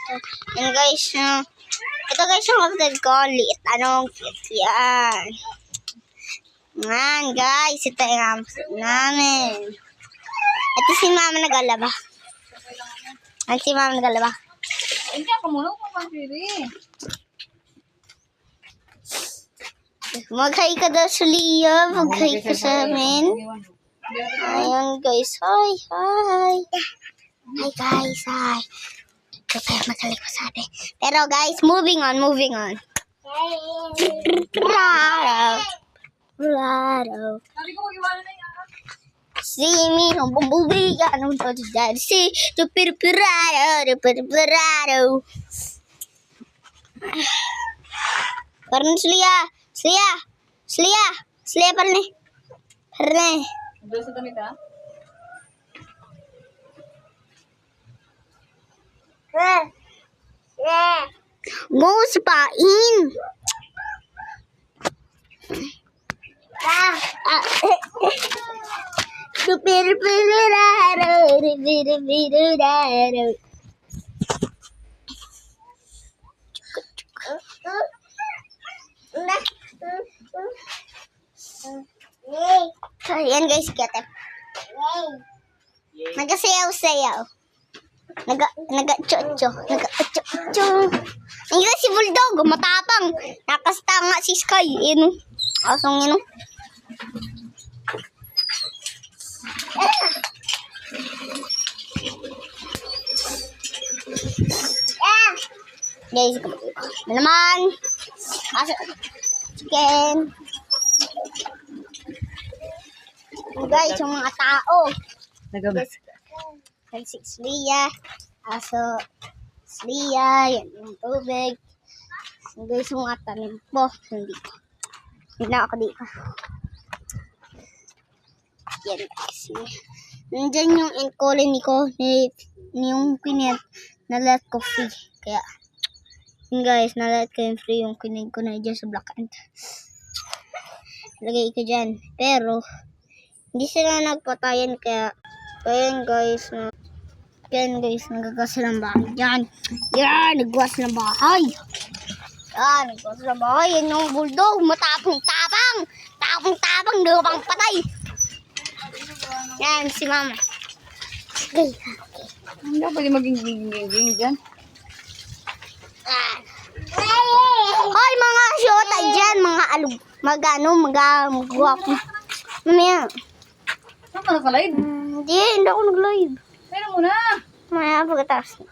And guys, ito guys yung kapatid ko. Liit. Cute yan. Yan guys. Ito yung hamster namin. Ito si mama nagalaba. At si mama nagalaba. Hindi ako muna kung pang-pili. Mag-hi ka daw sa Lia. Mag-hi ka sa amin. Ayan guys. Hi. Hi guys. Hi. Kapag magaling ko sabi. Pero guys, moving on. Bravo. Sabi ko mag-iwala na yan. See me on bumblebee. Anong to dad? See the pirado. Parang Slia parang ni. Doon sa damit ha? Go sa pain. Ayan guys, kete. Nagasayaw-sayaw. Naga-chocho. Ayan si Bulldog, matapang. Nakastanga si Sky. Ino. Asong ino. Guys, naman. Chicken. Guys, yung mga tao. Nagabi. Si Slia. Aso. Slia. Yan yung tubig. Guys, yung mga tanim po. Hindi na ako dito. Yan guys. Nandyan yung in colony ko. Yung kinet. Na-let ko free. Kaya, yun guys, na-let ko yung free yung kinig ko na dyan sa black ant. Lagay ko dyan. Pero, hindi sila nagpatayan kaya guys, nagagas ng bahay. Yan, nagagas ng bahay. Nagagas ng bahay. Yan yung bulldog, matapang-tapang. Tapang-tapang, lubang patay. Yan, si mama. Okay. Hindi ako pwede maging dyan. Hoy, mga syota dyan, mga alug. Mag-guwapo. Mamaya. Saan ka naka-live? Hindi ako nag-live. Pero muna. Mamaya pagkatapos.